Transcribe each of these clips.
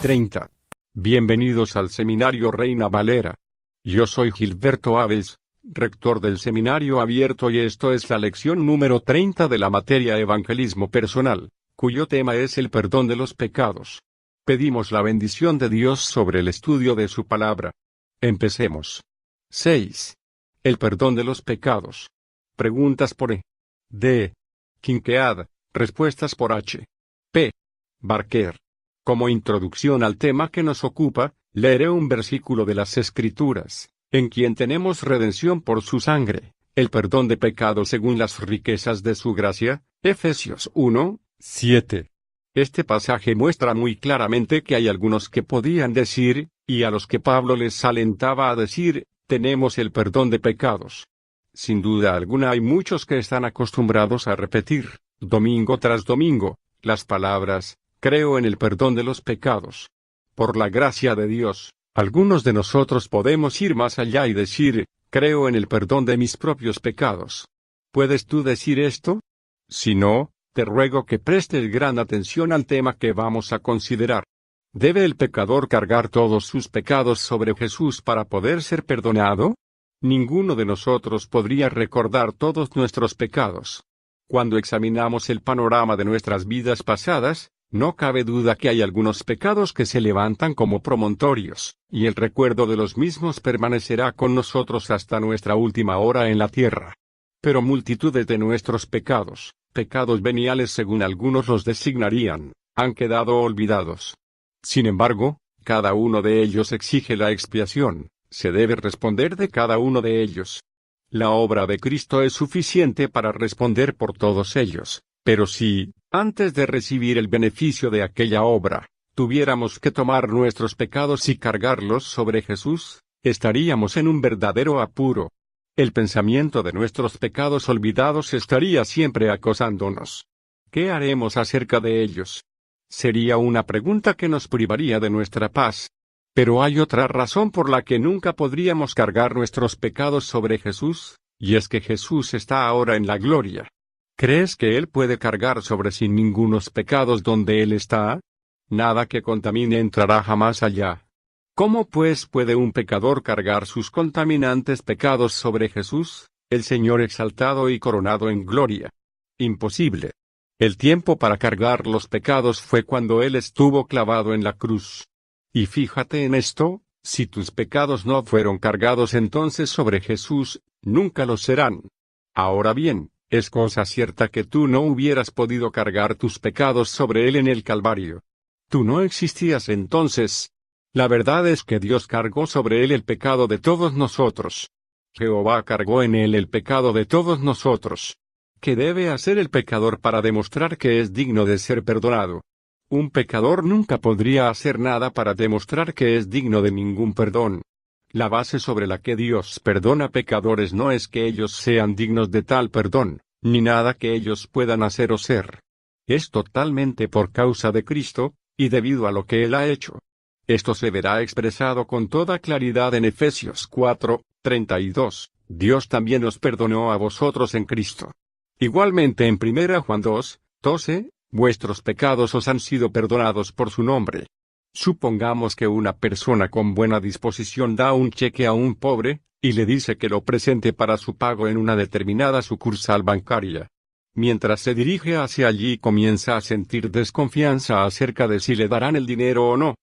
30. Bienvenidos al Seminario Reina Valera. Yo soy Gilberto Aves, rector del Seminario Abierto, y esto es la lección número 30 de la materia Evangelismo Personal, cuyo tema es el perdón de los pecados. Pedimos la bendición de Dios sobre el estudio de su palabra. Empecemos. 6. El perdón de los pecados. Preguntas por E. D. Kinkead. Respuestas por H. P. Barker. Como introducción al tema que nos ocupa, leeré un versículo de las Escrituras, en quien tenemos redención por su sangre, el perdón de pecados según las riquezas de su gracia, Efesios 1, 7. Este pasaje muestra muy claramente que hay algunos que podían decir, y a los que Pablo les alentaba a decir, tenemos el perdón de pecados. Sin duda alguna hay muchos que están acostumbrados a repetir, domingo tras domingo, las palabras, creo en el perdón de los pecados. Por la gracia de Dios, algunos de nosotros podemos ir más allá y decir, creo en el perdón de mis propios pecados. ¿Puedes tú decir esto? Si no, te ruego que prestes gran atención al tema que vamos a considerar. ¿Debe el pecador cargar todos sus pecados sobre Jesús para poder ser perdonado? Ninguno de nosotros podría recordar todos nuestros pecados. Cuando examinamos el panorama de nuestras vidas pasadas, no cabe duda que hay algunos pecados que se levantan como promontorios, y el recuerdo de los mismos permanecerá con nosotros hasta nuestra última hora en la tierra. Pero multitudes de nuestros pecados, pecados veniales según algunos los designarían, han quedado olvidados. Sin embargo, cada uno de ellos exige la expiación, se debe responder de cada uno de ellos. La obra de Cristo es suficiente para responder por todos ellos. Pero si, antes de recibir el beneficio de aquella obra, tuviéramos que tomar nuestros pecados y cargarlos sobre Jesús, estaríamos en un verdadero apuro. El pensamiento de nuestros pecados olvidados estaría siempre acosándonos. ¿Qué haremos acerca de ellos? Sería una pregunta que nos privaría de nuestra paz. Pero hay otra razón por la que nunca podríamos cargar nuestros pecados sobre Jesús, y es que Jesús está ahora en la gloria. ¿Crees que Él puede cargar sobre sí ningunos pecados donde Él está? Nada que contamine entrará jamás allá. ¿Cómo pues puede un pecador cargar sus contaminantes pecados sobre Jesús, el Señor exaltado y coronado en gloria? Imposible. El tiempo para cargar los pecados fue cuando Él estuvo clavado en la cruz. Y fíjate en esto, si tus pecados no fueron cargados entonces sobre Jesús, nunca lo serán. Ahora bien, es cosa cierta que tú no hubieras podido cargar tus pecados sobre Él en el Calvario. Tú no existías entonces. La verdad es que Dios cargó sobre Él el pecado de todos nosotros. Jehová cargó en Él el pecado de todos nosotros. ¿Qué debe hacer el pecador para demostrar que es digno de ser perdonado? Un pecador nunca podría hacer nada para demostrar que es digno de ningún perdón. La base sobre la que Dios perdona pecadores no es que ellos sean dignos de tal perdón, ni nada que ellos puedan hacer o ser. Es totalmente por causa de Cristo, y debido a lo que Él ha hecho. Esto se verá expresado con toda claridad en Efesios 4, 32. Dios también os perdonó a vosotros en Cristo. Igualmente en 1 Juan 2, 12, vuestros pecados os han sido perdonados por su nombre. Supongamos que una persona con buena disposición da un cheque a un pobre, y le dice que lo presente para su pago en una determinada sucursal bancaria. Mientras se dirige hacia allí comienza a sentir desconfianza acerca de si le darán el dinero o no.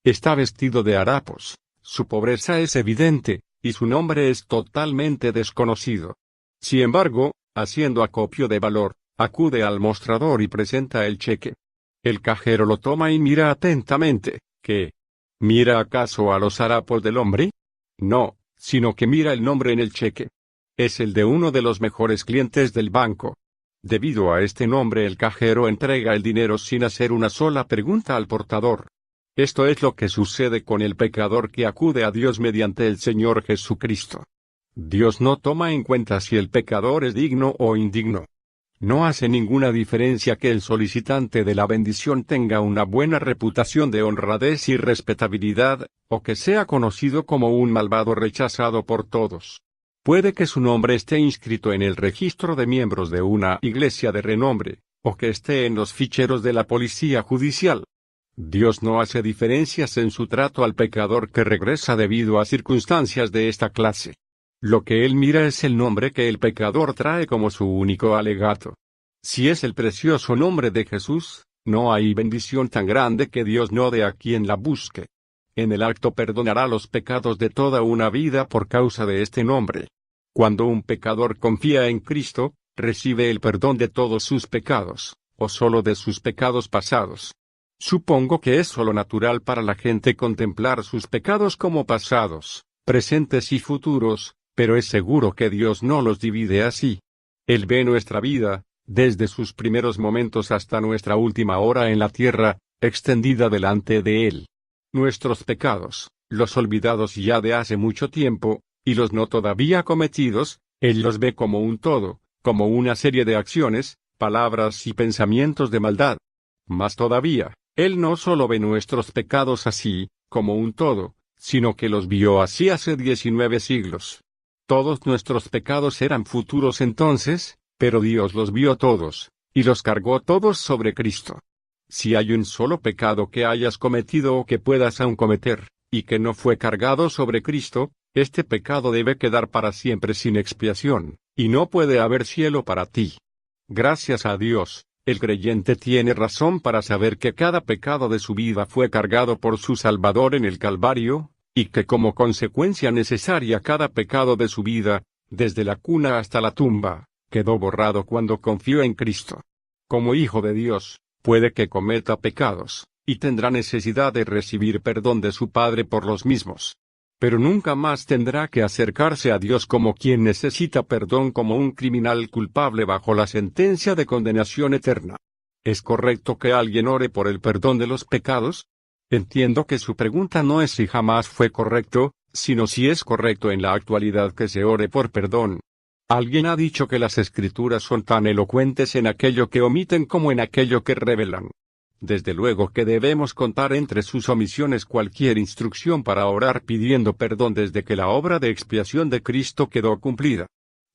Está vestido de harapos, su pobreza es evidente, y su nombre es totalmente desconocido. Sin embargo, haciendo acopio de valor, acude al mostrador y presenta el cheque. El cajero lo toma y mira atentamente. ¿Qué? ¿Mira acaso a los harapos del hombre? No, sino que mira el nombre en el cheque. Es el de uno de los mejores clientes del banco. Debido a este nombre el cajero entrega el dinero sin hacer una sola pregunta al portador. Esto es lo que sucede con el pecador que acude a Dios mediante el Señor Jesucristo. Dios no toma en cuenta si el pecador es digno o indigno. No hace ninguna diferencia que el solicitante de la bendición tenga una buena reputación de honradez y respetabilidad, o que sea conocido como un malvado rechazado por todos. Puede que su nombre esté inscrito en el registro de miembros de una iglesia de renombre, o que esté en los ficheros de la policía judicial. Dios no hace diferencias en su trato al pecador que regresa debido a circunstancias de esta clase. Lo que Él mira es el nombre que el pecador trae como su único alegato. Si es el precioso nombre de Jesús, no hay bendición tan grande que Dios no dé a quien la busque. En el acto perdonará los pecados de toda una vida por causa de este nombre. Cuando un pecador confía en Cristo, recibe el perdón de todos sus pecados, o solo de sus pecados pasados. Supongo que es solo natural para la gente contemplar sus pecados como pasados, presentes y futuros, pero es seguro que Dios no los divide así. Él ve nuestra vida, desde sus primeros momentos hasta nuestra última hora en la tierra, extendida delante de Él. Nuestros pecados, los olvidados ya de hace mucho tiempo, y los no todavía cometidos, Él los ve como un todo, como una serie de acciones, palabras y pensamientos de maldad. Más todavía, Él no solo ve nuestros pecados así, como un todo, sino que los vio así hace 19 siglos. Todos nuestros pecados eran futuros entonces, pero Dios los vio todos, y los cargó todos sobre Cristo. Si hay un solo pecado que hayas cometido o que puedas aún cometer, y que no fue cargado sobre Cristo, este pecado debe quedar para siempre sin expiación, y no puede haber cielo para ti. Gracias a Dios, el creyente tiene razón para saber que cada pecado de su vida fue cargado por su Salvador en el Calvario, y que como consecuencia necesaria cada pecado de su vida, desde la cuna hasta la tumba, quedó borrado cuando confió en Cristo. Como hijo de Dios, puede que cometa pecados, y tendrá necesidad de recibir perdón de su Padre por los mismos. Pero nunca más tendrá que acercarse a Dios como quien necesita perdón, como un criminal culpable bajo la sentencia de condenación eterna. ¿Es correcto que alguien ore por el perdón de los pecados? Entiendo que su pregunta no es si jamás fue correcto, sino si es correcto en la actualidad que se ore por perdón. Alguien ha dicho que las Escrituras son tan elocuentes en aquello que omiten como en aquello que revelan. Desde luego que debemos contar entre sus omisiones cualquier instrucción para orar pidiendo perdón desde que la obra de expiación de Cristo quedó cumplida.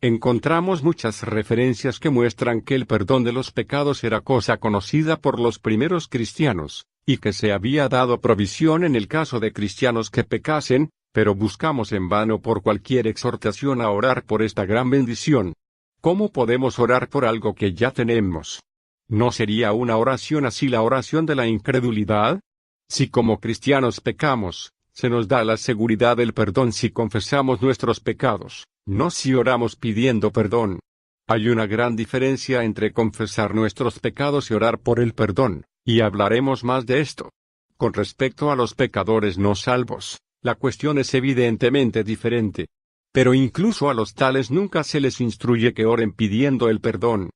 Encontramos muchas referencias que muestran que el perdón de los pecados era cosa conocida por los primeros cristianos, y que se había dado provisión en el caso de cristianos que pecasen, pero buscamos en vano por cualquier exhortación a orar por esta gran bendición. ¿Cómo podemos orar por algo que ya tenemos? ¿No sería una oración así la oración de la incredulidad? Si como cristianos pecamos, se nos da la seguridad del perdón si confesamos nuestros pecados, no si oramos pidiendo perdón. Hay una gran diferencia entre confesar nuestros pecados y orar por el perdón, y hablaremos más de esto. Con respecto a los pecadores no salvos, la cuestión es evidentemente diferente. Pero incluso a los tales nunca se les instruye que oren pidiendo el perdón.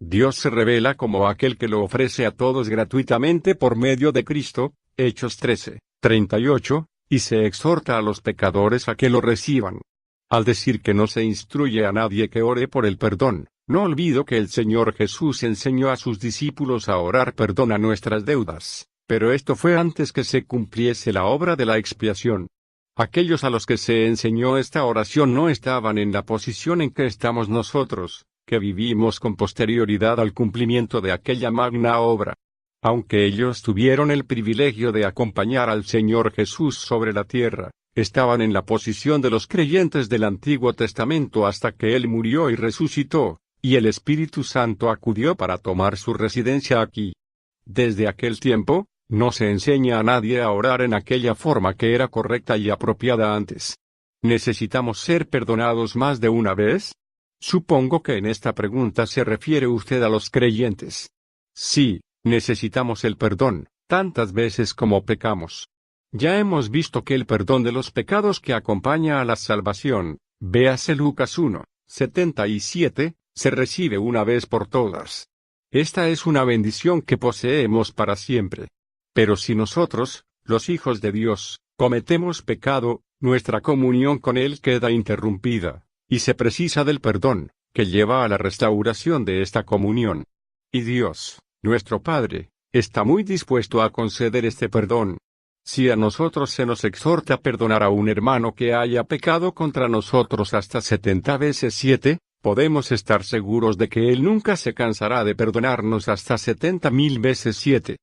Dios se revela como aquel que lo ofrece a todos gratuitamente por medio de Cristo, Hechos 13:38, y se exhorta a los pecadores a que lo reciban. Al decir que no se instruye a nadie que ore por el perdón, no olvido que el Señor Jesús enseñó a sus discípulos a orar perdón a nuestras deudas, pero esto fue antes que se cumpliese la obra de la expiación. Aquellos a los que se enseñó esta oración no estaban en la posición en que estamos nosotros, que vivimos con posterioridad al cumplimiento de aquella magna obra. Aunque ellos tuvieron el privilegio de acompañar al Señor Jesús sobre la tierra, estaban en la posición de los creyentes del Antiguo Testamento hasta que Él murió y resucitó, y el Espíritu Santo acudió para tomar su residencia aquí. Desde aquel tiempo, no se enseña a nadie a orar en aquella forma que era correcta y apropiada antes. ¿Necesitamos ser perdonados más de una vez? Supongo que en esta pregunta se refiere usted a los creyentes. Sí, necesitamos el perdón, tantas veces como pecamos. Ya hemos visto que el perdón de los pecados que acompaña a la salvación, véase Lucas 1:77, se recibe una vez por todas. Esta es una bendición que poseemos para siempre. Pero si nosotros, los hijos de Dios, cometemos pecado, nuestra comunión con Él queda interrumpida, y se precisa del perdón, que lleva a la restauración de esta comunión. Y Dios, nuestro Padre, está muy dispuesto a conceder este perdón. Si a nosotros se nos exhorta a perdonar a un hermano que haya pecado contra nosotros hasta 70 veces 7, podemos estar seguros de que Él nunca se cansará de perdonarnos hasta 70.000 veces 7.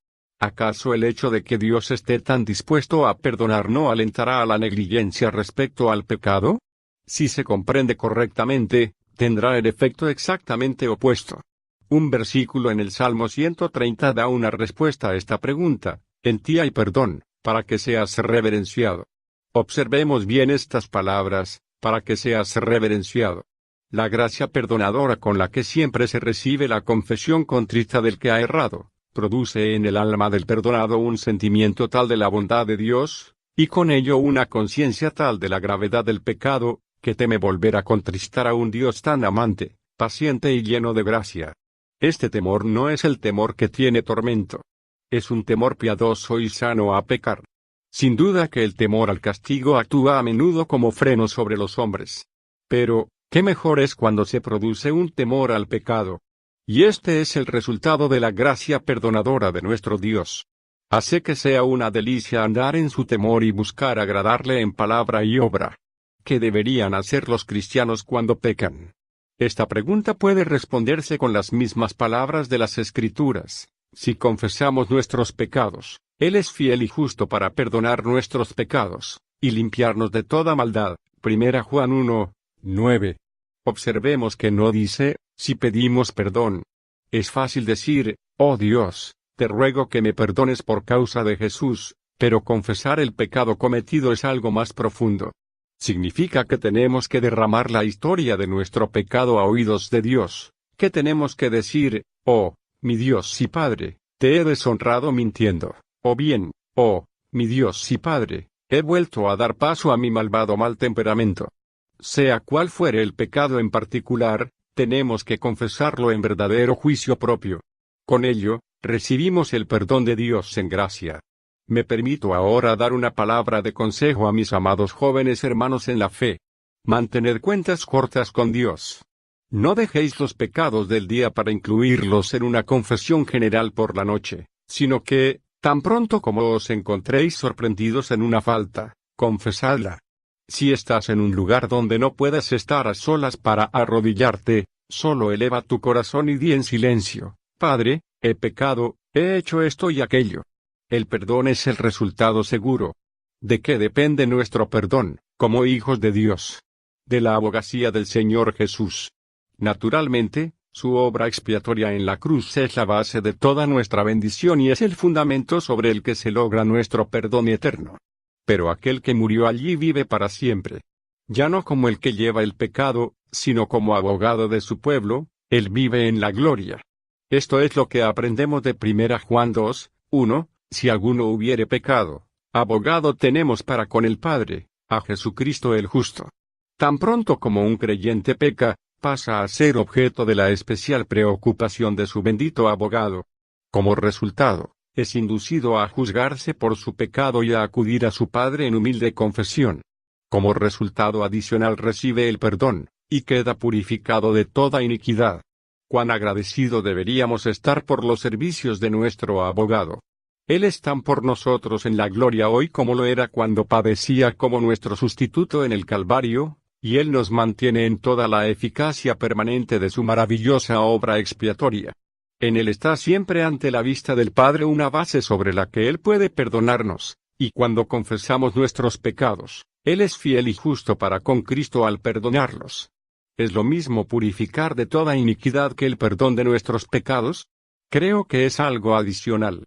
¿Acaso el hecho de que Dios esté tan dispuesto a perdonar no alentará a la negligencia respecto al pecado? Si se comprende correctamente, tendrá el efecto exactamente opuesto. Un versículo en el Salmo 130 da una respuesta a esta pregunta: en ti hay perdón, para que seas reverenciado. Observemos bien estas palabras: para que seas reverenciado. La gracia perdonadora con la que siempre se recibe la confesión contrita del que ha errado, produce en el alma del perdonado un sentimiento tal de la bondad de Dios, y con ello una conciencia tal de la gravedad del pecado, que teme volver a contristar a un Dios tan amante, paciente y lleno de gracia. Este temor no es el temor que tiene tormento. Es un temor piadoso y sano a pecar. Sin duda que el temor al castigo actúa a menudo como freno sobre los hombres. Pero, ¿qué mejor es cuando se produce un temor al pecado? Y este es el resultado de la gracia perdonadora de nuestro Dios. Hace que sea una delicia andar en su temor y buscar agradarle en palabra y obra. ¿Qué deberían hacer los cristianos cuando pecan? Esta pregunta puede responderse con las mismas palabras de las Escrituras. Si confesamos nuestros pecados, Él es fiel y justo para perdonar nuestros pecados, y limpiarnos de toda maldad. 1 Juan 1, 9. Observemos que no dice, si pedimos perdón. Es fácil decir, oh Dios, te ruego que me perdones por causa de Jesús, pero confesar el pecado cometido es algo más profundo. Significa que tenemos que derramar la historia de nuestro pecado a oídos de Dios, que tenemos que decir, oh, mi Dios y Padre, te he deshonrado mintiendo, o bien, oh, mi Dios y Padre, he vuelto a dar paso a mi malvado mal temperamento. Sea cual fuere el pecado en particular, tenemos que confesarlo en verdadero juicio propio. Con ello, recibimos el perdón de Dios en gracia. Me permito ahora dar una palabra de consejo a mis amados jóvenes hermanos en la fe. Mantened cuentas cortas con Dios. No dejéis los pecados del día para incluirlos en una confesión general por la noche, sino que, tan pronto como os encontréis sorprendidos en una falta, confesadla. Si estás en un lugar donde no puedas estar a solas para arrodillarte, solo eleva tu corazón y di en silencio, Padre, he pecado, he hecho esto y aquello. El perdón es el resultado seguro. ¿De qué depende nuestro perdón, como hijos de Dios? De la abogacía del Señor Jesús. Naturalmente, su obra expiatoria en la cruz es la base de toda nuestra bendición y es el fundamento sobre el que se logra nuestro perdón eterno. Pero aquel que murió allí vive para siempre. Ya no como el que lleva el pecado, sino como abogado de su pueblo, él vive en la gloria. Esto es lo que aprendemos de 1 Juan 2, 1. Si alguno hubiere pecado, abogado tenemos para con el Padre, a Jesucristo el justo. Tan pronto como un creyente peca, pasa a ser objeto de la especial preocupación de su bendito abogado. Como resultado, es inducido a juzgarse por su pecado y a acudir a su Padre en humilde confesión. Como resultado adicional recibe el perdón, y queda purificado de toda iniquidad. Cuán agradecido deberíamos estar por los servicios de nuestro abogado. Él es tan por nosotros en la gloria hoy como lo era cuando padecía como nuestro sustituto en el Calvario, y Él nos mantiene en toda la eficacia permanente de su maravillosa obra expiatoria. En Él está siempre ante la vista del Padre una base sobre la que Él puede perdonarnos, y cuando confesamos nuestros pecados, Él es fiel y justo para con Cristo al perdonarlos. ¿Es lo mismo purificar de toda iniquidad que el perdón de nuestros pecados? Creo que es algo adicional.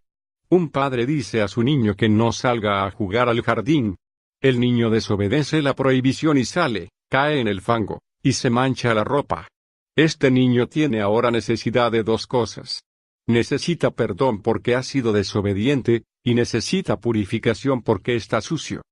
Un padre dice a su niño que no salga a jugar al jardín. El niño desobedece la prohibición y sale, cae en el fango, y se mancha la ropa. Este niño tiene ahora necesidad de dos cosas. Necesita perdón porque ha sido desobediente, y necesita purificación porque está sucio.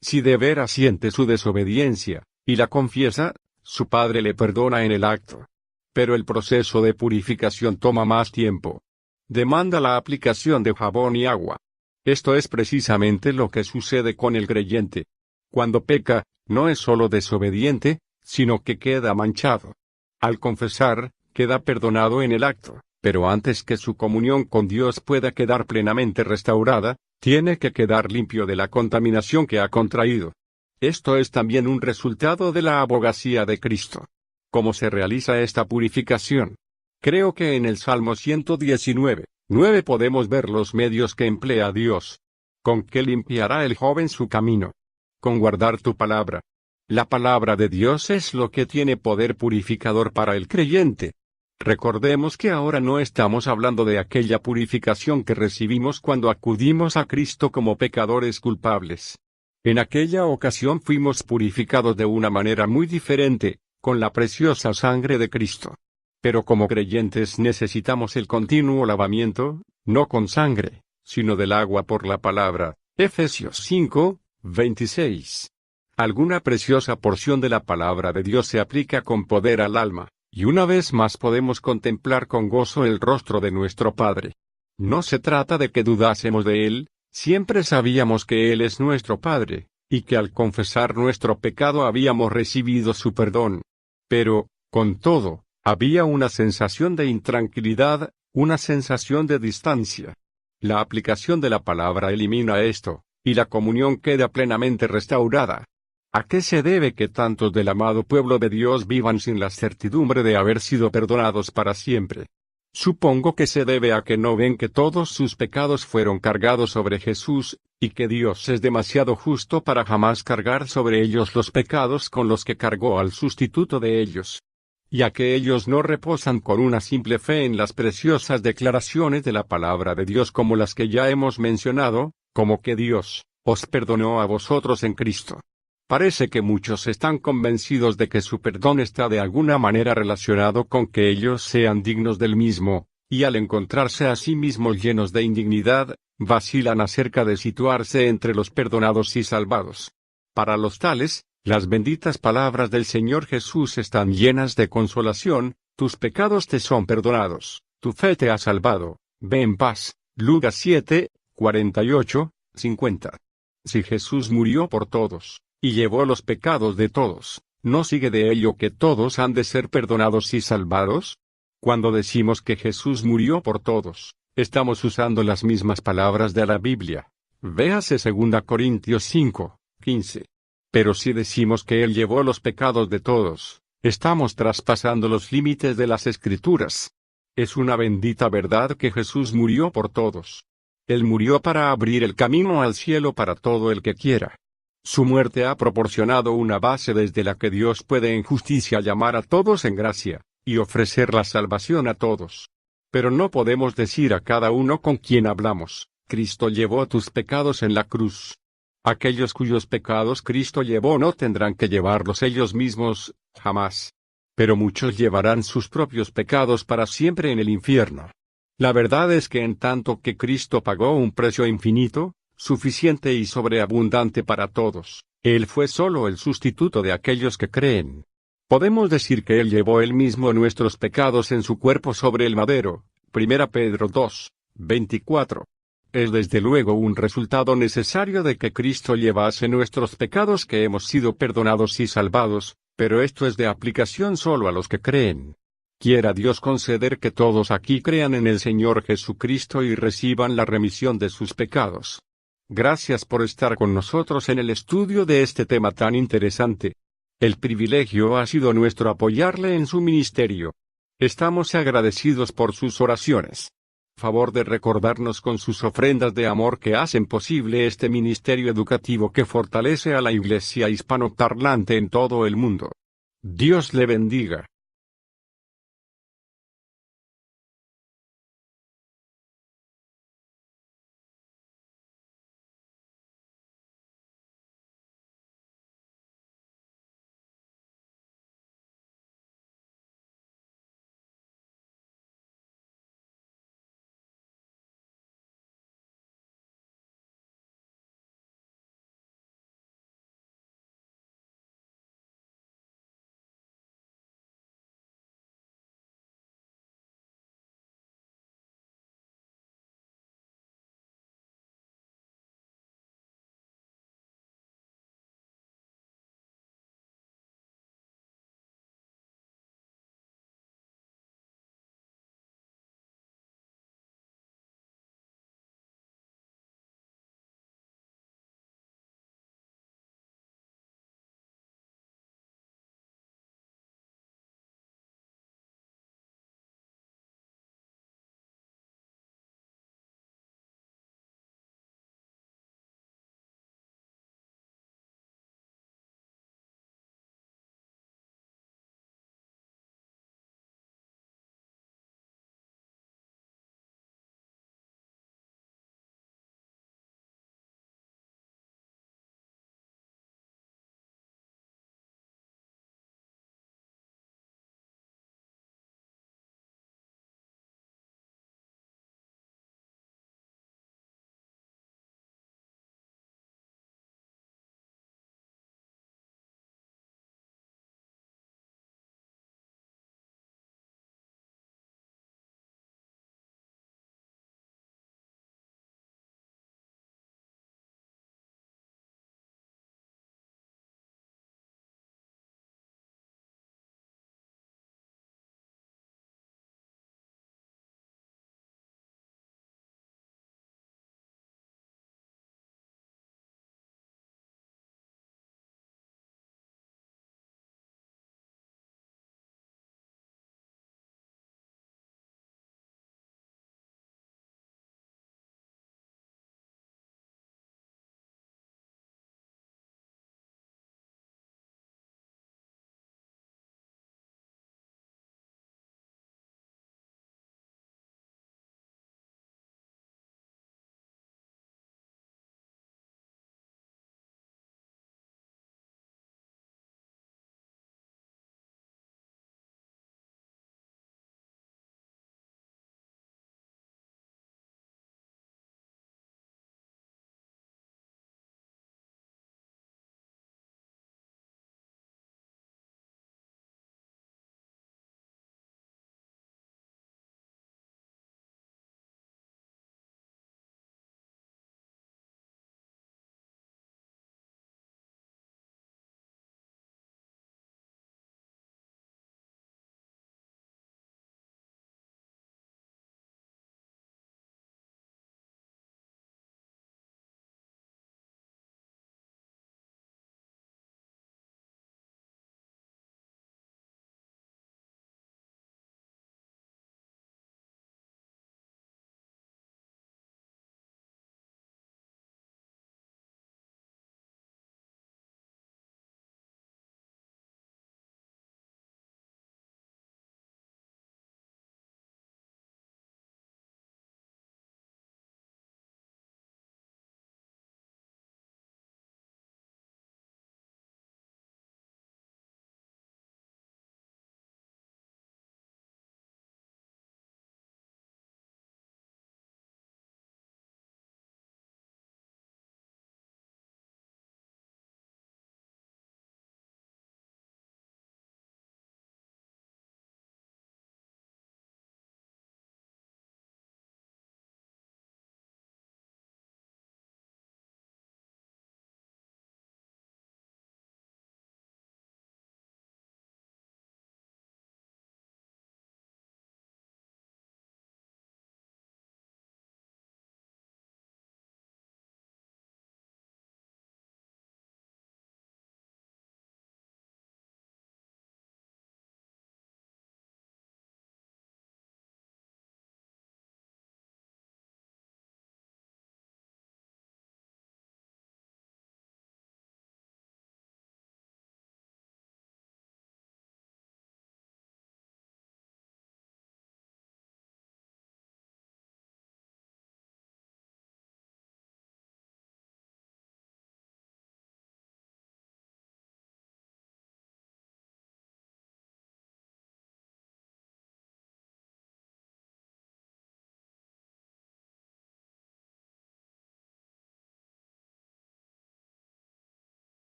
Si de veras siente su desobediencia, y la confiesa, su padre le perdona en el acto. Pero el proceso de purificación toma más tiempo. Demanda la aplicación de jabón y agua. Esto es precisamente lo que sucede con el creyente. Cuando peca, no es solo desobediente, sino que queda manchado. Al confesar, queda perdonado en el acto, pero antes que su comunión con Dios pueda quedar plenamente restaurada, tiene que quedar limpio de la contaminación que ha contraído. Esto es también un resultado de la abogacía de Cristo. ¿Cómo se realiza esta purificación? Creo que en el Salmo 119, 9 podemos ver los medios que emplea Dios. ¿Con qué limpiará el joven su camino? Con guardar tu palabra. La palabra de Dios es lo que tiene poder purificador para el creyente. Recordemos que ahora no estamos hablando de aquella purificación que recibimos cuando acudimos a Cristo como pecadores culpables. En aquella ocasión fuimos purificados de una manera muy diferente, con la preciosa sangre de Cristo. Pero como creyentes necesitamos el continuo lavamiento, no con sangre, sino del agua por la palabra. Efesios 5, 26. Alguna preciosa porción de la palabra de Dios se aplica con poder al alma, y una vez más podemos contemplar con gozo el rostro de nuestro Padre. No se trata de que dudásemos de Él, siempre sabíamos que Él es nuestro Padre, y que al confesar nuestro pecado habíamos recibido su perdón. Pero, con todo, había una sensación de intranquilidad, una sensación de distancia. La aplicación de la palabra elimina esto, y la comunión queda plenamente restaurada. ¿A qué se debe que tantos del amado pueblo de Dios vivan sin la certidumbre de haber sido perdonados para siempre? Supongo que se debe a que no ven que todos sus pecados fueron cargados sobre Jesús, y que Dios es demasiado justo para jamás cargar sobre ellos los pecados con los que cargó al sustituto de ellos. Y a que ellos no reposan con una simple fe en las preciosas declaraciones de la palabra de Dios como las que ya hemos mencionado, como que Dios os perdonó a vosotros en Cristo. Parece que muchos están convencidos de que su perdón está de alguna manera relacionado con que ellos sean dignos del mismo, y al encontrarse a sí mismos llenos de indignidad, vacilan acerca de situarse entre los perdonados y salvados. Para los tales, las benditas palabras del Señor Jesús están llenas de consolación: tus pecados te son perdonados, tu fe te ha salvado, ve en paz. Lucas 7, 48, 50. Si Jesús murió por todos, y llevó los pecados de todos, ¿no sigue de ello que todos han de ser perdonados y salvados? Cuando decimos que Jesús murió por todos, estamos usando las mismas palabras de la Biblia. Véase 2 Corintios 5, 15. Pero si decimos que Él llevó los pecados de todos, estamos traspasando los límites de las Escrituras. Es una bendita verdad que Jesús murió por todos. Él murió para abrir el camino al cielo para todo el que quiera. Su muerte ha proporcionado una base desde la que Dios puede en justicia llamar a todos en gracia, y ofrecer la salvación a todos. Pero no podemos decir a cada uno con quien hablamos: Cristo llevó tus pecados en la cruz. Aquellos cuyos pecados Cristo llevó no tendrán que llevarlos ellos mismos, jamás. Pero muchos llevarán sus propios pecados para siempre en el infierno. La verdad es que en tanto que Cristo pagó un precio infinito, suficiente y sobreabundante para todos, Él fue solo el sustituto de aquellos que creen. Podemos decir que Él llevó Él mismo nuestros pecados en su cuerpo sobre el madero. 1 Pedro 2, 24. Es desde luego un resultado necesario de que Cristo llevase nuestros pecados que hemos sido perdonados y salvados, pero esto es de aplicación solo a los que creen. Quiera Dios conceder que todos aquí crean en el Señor Jesucristo y reciban la remisión de sus pecados. Gracias por estar con nosotros en el estudio de este tema tan interesante. El privilegio ha sido nuestro apoyarle en su ministerio. Estamos agradecidos por sus oraciones. Favor de recordarnos con sus ofrendas de amor que hacen posible este ministerio educativo que fortalece a la Iglesia hispanoparlante en todo el mundo. Dios le bendiga.